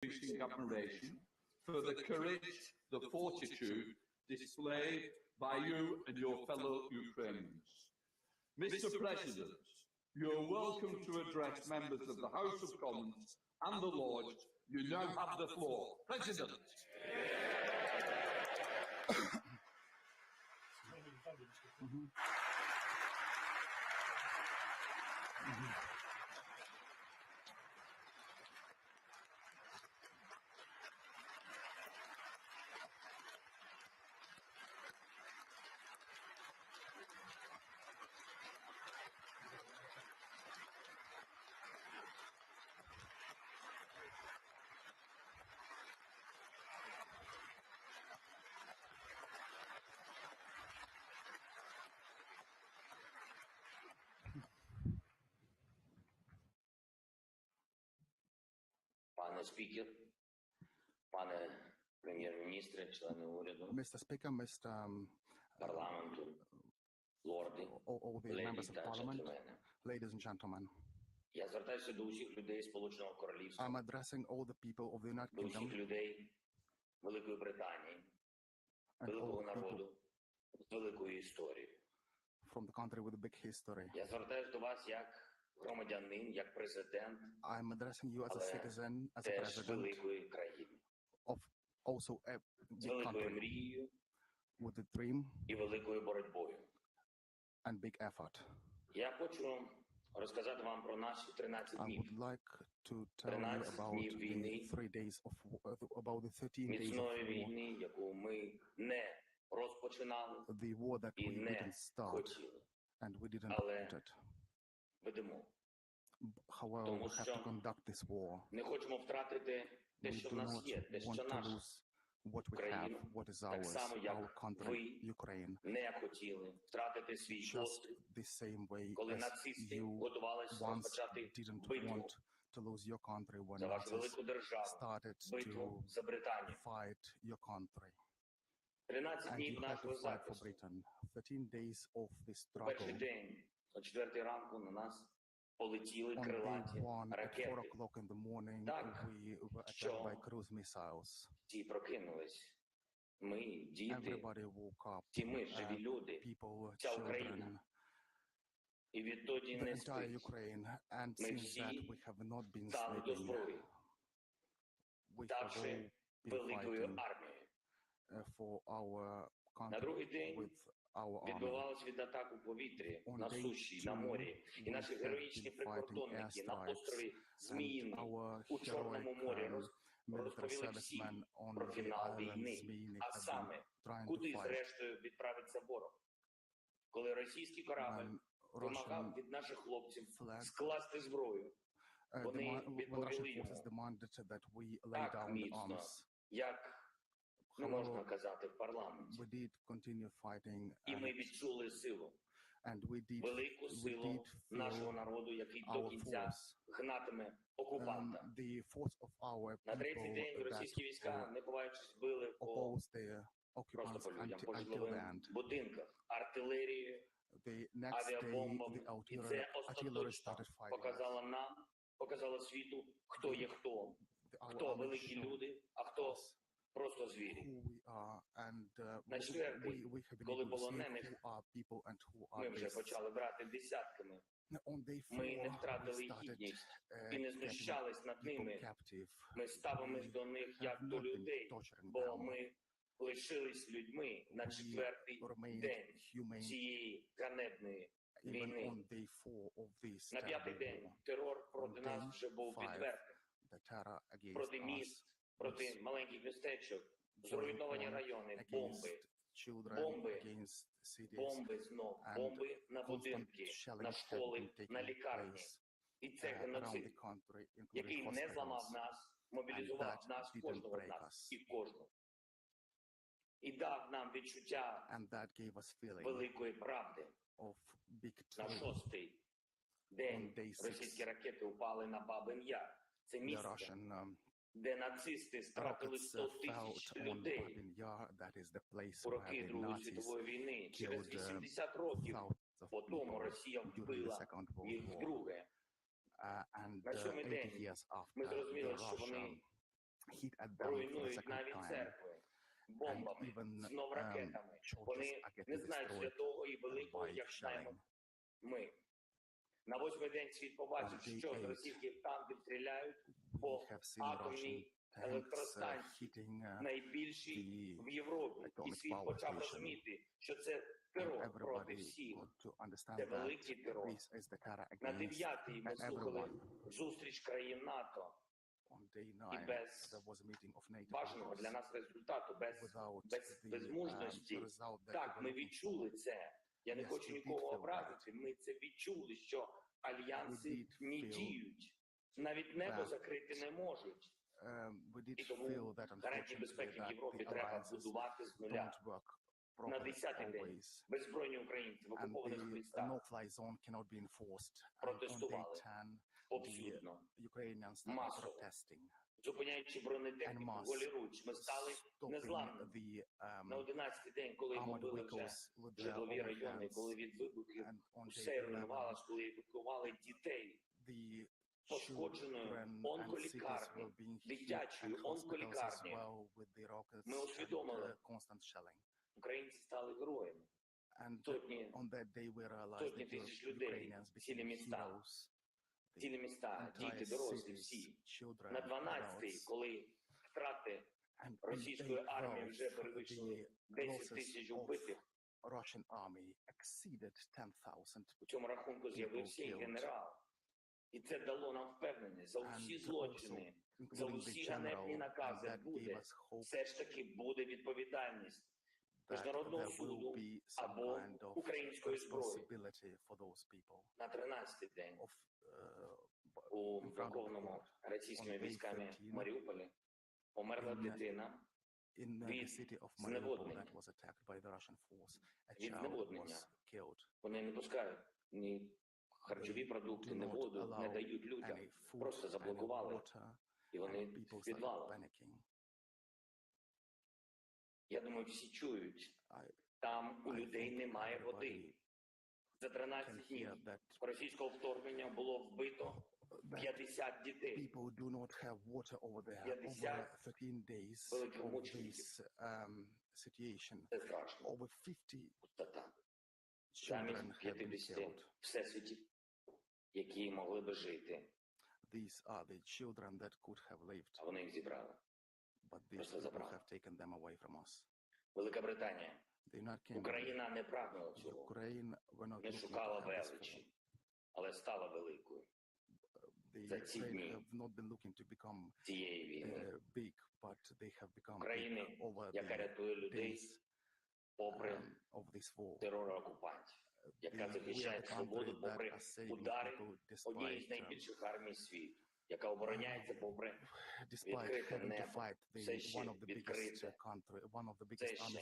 increasing admiration for the courage, the fortitude displayed by you and your fellow Ukrainians. Mr. President, you're welcome to address members of the House of Commons and the Lords. You now have the floor. President. Пане спікер, пане прем'єр-міністре, члени уряду, Mr. Speaker, Mr. парламенту, лорди, all the members леді of та Parliament, джентльмени. ladies and gentlemen, Я звертаюся до усіх людей Сполученого Королівства, I'm addressing all the people of the United до усіх Kingdom людей Великої Британії, and all великого the people народу з великою історією. from the country with a big history. Я звертаюся до вас як громадянин, як президент, I'm addressing you as a Але citizen, as a теж president великої країни, of also a з big великою country мрією with a dream і великою боротьбою. and big effort. Я хочу розказати вам про наші 13 I днів. would like to tell you 13 about днів the війни, 3 days of about the 13 days of міцної war, війни, яку ми не розпочинали the war that і we не didn't start хотіли. and we didn't Але want it. ведемо. However, Тому we have to що conduct this war. Не хочемо втратити те, We що в do нас not є, те, що want to наше. lose what we have, Україну, what is так ours, само, our як country, ви Ukraine, Не хотіли втратити свій just постріл, the same way коли as нацисти you готувалися once розпочати didn't битву want to lose your country when за вашу Nazis велику державу, started битву to за Британію. fight your country. 13 And днів you had нашого to fight for захисту. Britain. 13 days of this У перший struggle. день, о 4 ранку, на нас полетіли On day крилаті 1 at 4 ракети. o'clock in the morning, Так, we were attacked що by cruise missiles. Ті прокинулись. Ми, діти, Everybody woke up. ті ми, живі люди. People, Вся children, Україна. І відтоді the не entire спить. Ukraine, and Ми since всі that we have not been стали до sleeping. зброї, We have ставши all been великою fighting армією. for our На другий country день with our army. відбувалась від атак у повітрі, On на day суші, на 2, морі. І we наші have героїчні been fighting прикордонники на airstrikes, острові and Зміїний our у Чорному heroic морі military розповіли всім servicemen on про the фінал island війни, Zmyny а have been саме, trying to куди fight зрештою відправиться ворог. Коли російський корабль when вимагав Russian від наших хлопців flag скласти зброю, вони when Russian відповіли forces йому demanded that we lay так down the міцно, arms. як не можна However, казати в парламенті. we did continue fighting, І ми and відчули силу, we велику did силу нашого feel народу, який до our кінця force, гнатиме окупанта. the force of our На третій people день that російські війська, не ховаючись, били по oppose the просто occupants по людям, по until the житловим end. будинках, артилерією, The next day, авіабомбами. the І artillery це artillery остаточно started fighting us. показало нам, показало світу, хто є хто. Our Хто army великі showed люди, а хто us просто звірі. who we are, and На четвертий, we have been коли able to see полонених who are people and who ми are вже beasts. почали брати десятками. On day 4, Ми не we втратили started гідність і не getting знущались над people ними. captive. Ми ставимось We до них have як до not been людей, torturing бо them. ми лишились людьми на We четвертий remained день humane цієї ганебної even війни. on day 4 of this На п'ятий terrible день war. терор проти On нас day вже був 5, відвертим. The terror against Проти us міст, проти was маленьких містечок, going зруйновані on райони, against бомби, children, бомби, against cities. бомби знов, and бомби на Constant будинки, shelling на have школи, been taking на лікарні. place І це around геноцид, the country, який including не зламав hospitals. нас, мобілізував that нас, didn't кожного з break нас, us. і кожного. І дав нам відчуття And that gave us feeling великої правди. of big На truth. шостий день On day 6, російські ракети упали на Бабин Яр. Це The місце, Russian де нацисти стратили rockets 100 fell тисяч on людей Babin Yar. That is the place у where роки the Другої Nazis світової війни. Через killed 80 років thousands of по тому people Росія during the вбила Second World їх War. вдруге. And На сьомий 80 день years ми after, the зрозуміли, що вони Russian hit at them for the руйнують second навіть time. церкви And бомбами, even знов ракетами. churches Вони are не getting знають destroyed святого і великого, by як знаємо shelling. ми. На 8-й день світ побачив, On day що з 8, російських танків стріляють We по have seen Russian атомній tanks електростанції, hitting найбільшій the в Європі. І atomic світ power почав station. розуміти, що це And терор проти everybody всіх. got to understand Це that великий терор. this is the terror На against 9-й ми слухали everyone. зустріч країн НАТО On day і 9, без there was a meeting of NATO бажаного для countries нас результату, without без the мужності. result that Так, we ми were looking відчули for. це. Я не Yes, хочу we нікого did feel образити. Ми це відчули, що альянси We did не feel діють. Навіть небо that, закрити не можуть. We did І тому feel that гарантії unfortunately безпеки в that Європі the треба alliances будувати з нуля. don't work На properly 10-й день always. беззбройні українці в And окупованих the містах no-fly zone cannot be enforced. And on day протестували 10, повсюдно, Ukrainians started масово. protesting зупиняючи бронетехніку mass, голіруч. Ми стали stopping незламними. the На 11-й день, коли armored бомбили вже vehicles with their житлові райони, overhands. коли від вибухів And on day все руйнувалось, 11, коли евакували дітей the пошкодженою children and cities онколікарні, were being hit, дитячою and hospitals as онколікарні. well with the rockets Ми and усвідомили. constant shelling. Українці стали героями. And Сотні, on that day we realized сотні that тисяч людей, Ukrainians цілі became міста, heroes. цілі міста, діти, дорослі, всі. На 12-й, коли втрати російської армії вже перевищили 10 тисяч убитих, Russian army exceeded 10,000 у цьому рахунку з'явився і генерал. І це дало нам впевненість, за усі злочини, за усі ганебні накази буде, все ж таки буде відповідальність Міжнародного суду або української зброї. На 13-й день у блокованому російськими військами Маріуполі померла дитина від зневоднення. Від зневоднення. Вони не пускають ні харчові продукти, ні воду, не дають людям. Просто заблокували, і вони в підвалах. Я думаю, всі чують, там у людей немає води. За 13 днів російського вторгнення було вбито 50 дітей. 50 великих мучеників. Це страшно. Пустота. Замість 50 всесвітів, які могли би жити. А вони їх зібрали. Просто забрали. Велика Британія. Україна не прагнула цього, не шукала величі, але стала великою за ці дні цієї війни. України, яка рятує людей попри терор окупантів, яка захищає свободу попри удари однієї з найбільших армій світу, яка обороняється попри відкрите небо, все ще відкрите, все ще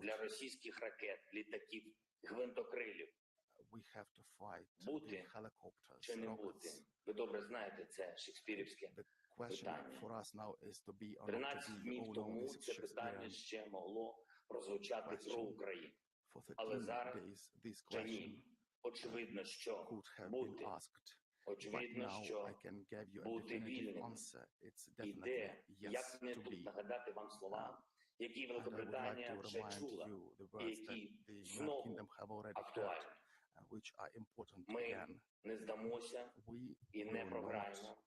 для російських ракет, літаків, гвинтокрилів. Бути чи не бути? Ви добре знаєте, це шекспірівське питання. 13 днів тому це питання ще могло прозвучати про Україну. Але зараз вже ні. Очевидно, що бути. Очевидно, що бути вільним. І де, як не тут нагадати вам слова, які Великобританія вже чула, і які знову актуальні. Ми не здамося і не програємо.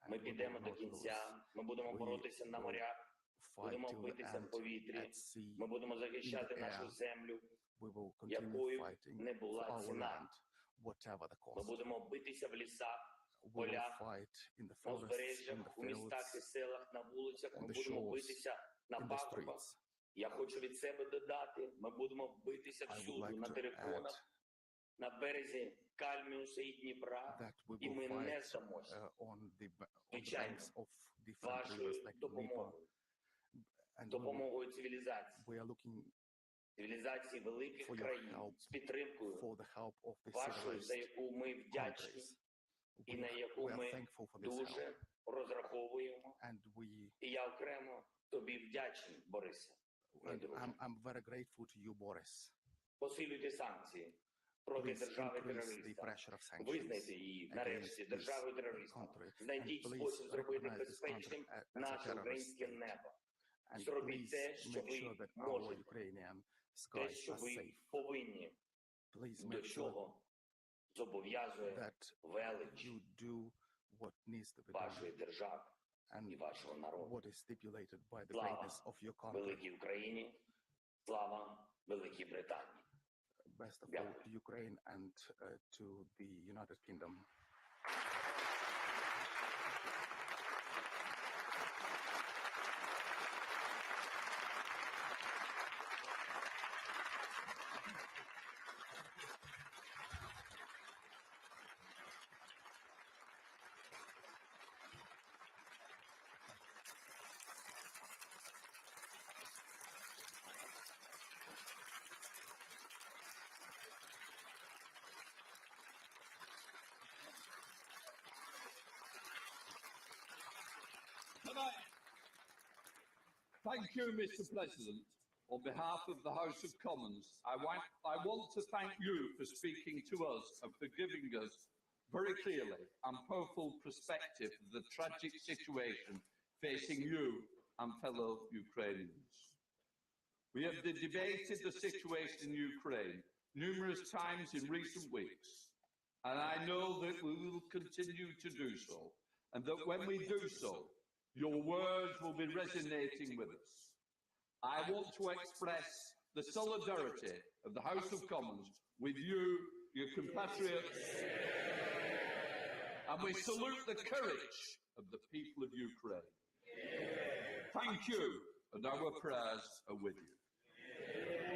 Ми підемо до кінця, ми будемо боротися на морях, будемо битися в повітрі, ми будемо захищати нашу землю, якою не була ціна. Ми будемо битися в лісах, в полях, на узбережжях, у містах і селах, на вулицях, ми будемо битися на пагорбах. Я хочу від себе додати, ми будемо битися всюди, на териконах, на березі Кальміуса і Дніпра, і ми не здамося. Звичайно, вашою допомогою, допомогою цивілізації, цивілізації великих країн, з підтримкою вашою, за яку ми вдячні, і на яку ми дуже розраховуємо. І я окремо тобі вдячний, Борисе, мій друже. Посилюйте санкції. проти Please increase the держави-терориста. pressure of sanctions Визнайте її нарешті against this державою-терористом. country. Знайдіть And please спосіб зробити recognize this country безпечним as a наше terrorist українське state. небо. And Зробіть please те, що make ви sure that our можете, Ukrainian те, skies що are ви safe. повинні. Please До make sure чого зобов'язує that велич you do what needs to be вашої done держави і and вашого народу. what is stipulated by the Слава greatness of your country. великій Україні, слава Великій Британії. Best of all Дякую. to Ukraine and to the United Kingdom. Thank you, Mr. President. On behalf of the House of Commons, I want to thank you for speaking to us and for giving us very clearly and powerful perspective of the tragic situation facing you and fellow Ukrainians. We have debated the situation in Ukraine numerous times in recent weeks, and I know that we will continue to do so, and that when we do so, your words will be resonating with us. I want to express the solidarity of the House of Commons with you, your compatriots, and we salute the courage of the people of Ukraine. Thank you, and our prayers are with you.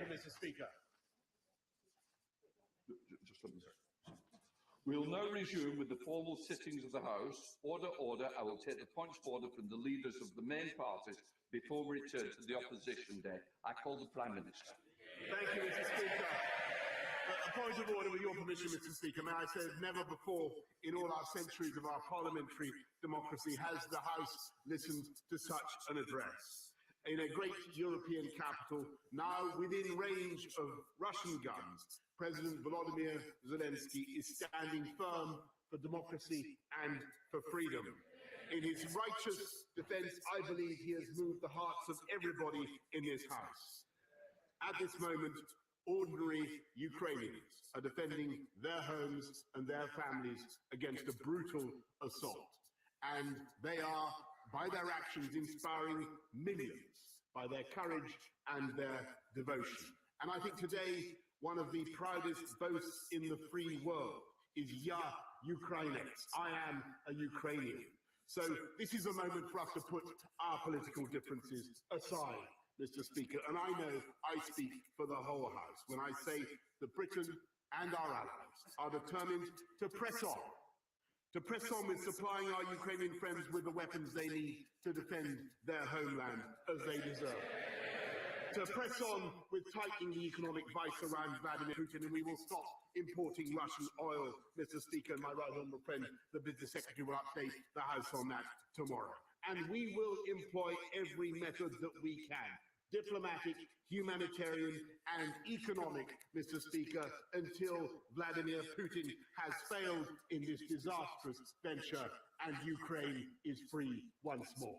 Mr. Speaker. Just let me say. We will now resume with the formal sittings of the House. Order, order. I will take the points of order from the leaders of the main parties before we return to the opposition day. I call the Prime Minister. Thank you, Mr. Speaker. A point of order, with your permission, Mr. Speaker. May I say that never before in all our centuries of our parliamentary democracy has the House listened to such an address. In a great European capital, now within range of Russian guns, President Volodymyr Zelensky is standing firm for democracy and for freedom. In his righteous defense, I believe he has moved the hearts of everybody in this House. At this moment, ordinary Ukrainians are defending their homes and their families against a brutal assault. And they are, by their actions, inspiring millions by their courage and their devotion. And I think today, one of the proudest boasts in the free world is Ya Ukrainets. I am a Ukrainian. So this is a moment for us to put our political differences aside, Mr. Speaker. And I know I speak for the whole House when I say that Britain and our allies are determined to press on. To press on with supplying our Ukrainian friends with the weapons they need to defend their homeland as they deserve. To press on with tightening the economic vice around Vladimir Putin, and we will stop importing Russian oil, Mr. Speaker, and my right honourable friend, the Business Secretary, will update the House on that tomorrow. And we will employ every method that we can, diplomatic, humanitarian and economic, Mr. Speaker, until Vladimir Putin has failed in this disastrous venture and Ukraine is free once more.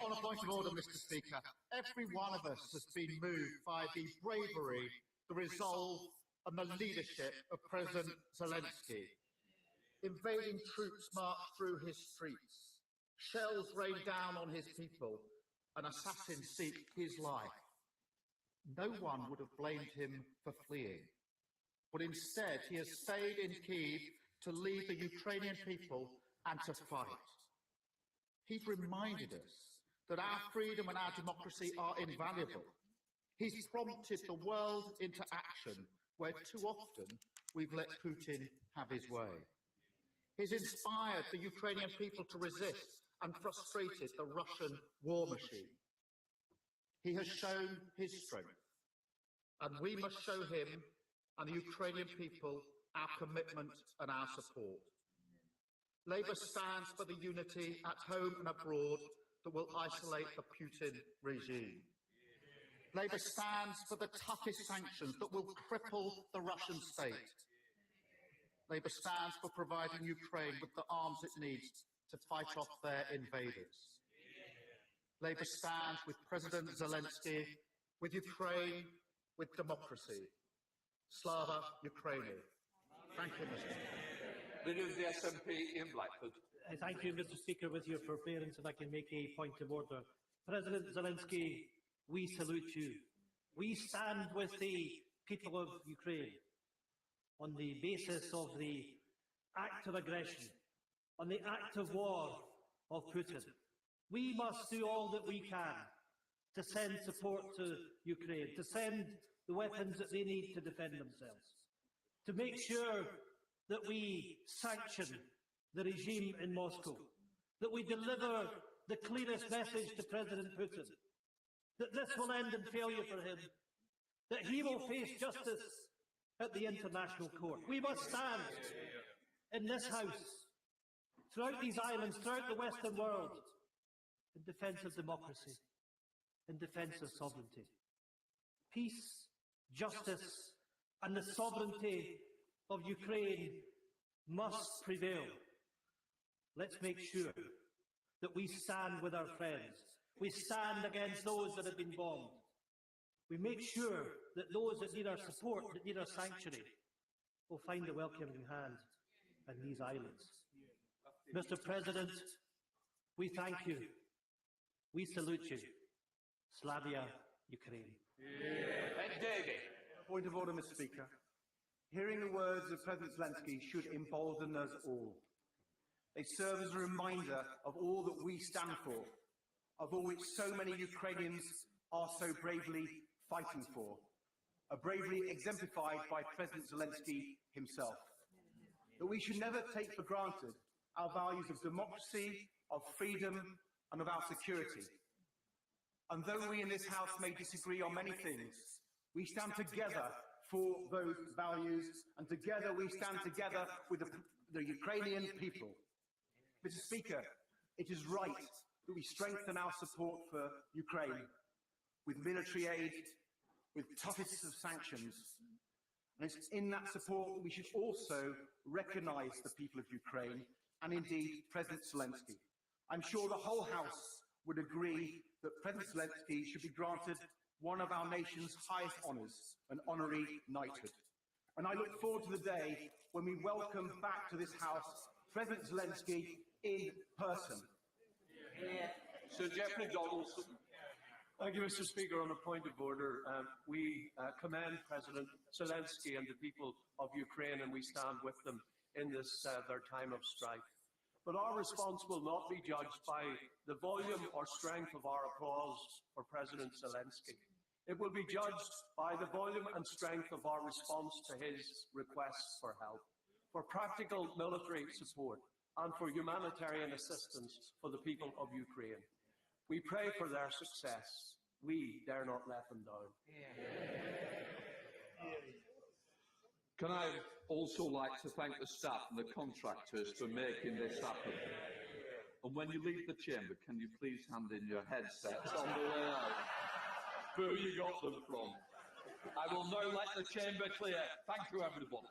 On a point of order, Mr. Speaker, every one of us has been moved by the bravery, the resolve and the leadership of President Zelensky. Invading troops marched through his streets, shells rained down on his people, and assassins seek his life. No one would have blamed him for fleeing, but instead he has stayed in Kyiv to lead the Ukrainian people and to fight. He's reminded us that our freedom and our democracy are invaluable. He's prompted the world into action where too often we've let Putin have his way. He's inspired the Ukrainian people to resist and frustrated the Russian war machine. He has shown his strength, and we must show him and the Ukrainian people our commitment and our support. Labour stands for the unity at home and abroad that will isolate the Putin regime. Labour stands for the toughest sanctions that will cripple the Russian state. Labour stands for providing Ukraine with the arms it needs to fight off their invaders. Labour stands with President Zelensky, with Ukraine, with democracy. Slava Ukraini. Thank you, Mr. Speaker. Leader of the SNP in Blackford. Thank you, Mr. Speaker. With your forbearance, if I can make a point of order. President Zelensky, we salute you. We stand with the people of Ukraine on the basis of the act of aggression, on the act of war of Putin. We must do all that we can to send support to Ukraine, to send the weapons that they need to defend themselves, to make sure that we sanction the regime in Moscow, that we deliver the clearest message to President Putin, that this will end in failure for him, that he will face justice at the International Court. We must stand in this House, throughout these islands, throughout the Western world, in defence of democracy, in defence of sovereignty. Peace, justice, and the sovereignty of Ukraine must prevail. Let's make sure that we stand with our friends. We stand against those that have been bombed. We make sure that those that need our support, that need our sanctuary, will find a welcoming hand in these islands. Mr. President, we thank you. We salute you. Slavia Ukraine. David. Point of order, Mr. Speaker. Hearing the words of President Zelensky should embolden us all. They serve as a reminder of all that we stand for, of all which so many Ukrainians are so bravely fighting for, a bravery exemplified by President Zelensky himself. That we should never take for granted our values of democracy, of freedom, and of our security. And though we in this House may disagree on many things, we stand together for those values, and together we stand together with the Ukrainian people. Mr. Speaker, it is right that we strengthen our support for Ukraine with military aid, with toughest of sanctions. And it's in that support that we should also recognise the people of Ukraine, and indeed President Zelensky. I'm sure the whole House would agree that President Zelensky should be granted one of our nation's highest honours, an honorary knighthood. And I look forward to the day when we welcome back to this House President Zelensky in person. Sir Geoffrey Donaldson. Thank you, Mr. Speaker. On a point of order, we commend President Zelensky and the people of Ukraine, and we stand with them in this their time of strife. But our response will not be judged by the volume or strength of our applause for President Zelensky. It will be judged by the volume and strength of our response to his requests for help, for practical military support, and for humanitarian assistance for the people of Ukraine. We pray for their success. We dare not let them down. Can I also like to thank the staff and the contractors for making this happen? And when you leave the chamber, can you please hand in your headsets on the way out? Who you got them from? I will now let the chamber clear. Thank you, everybody.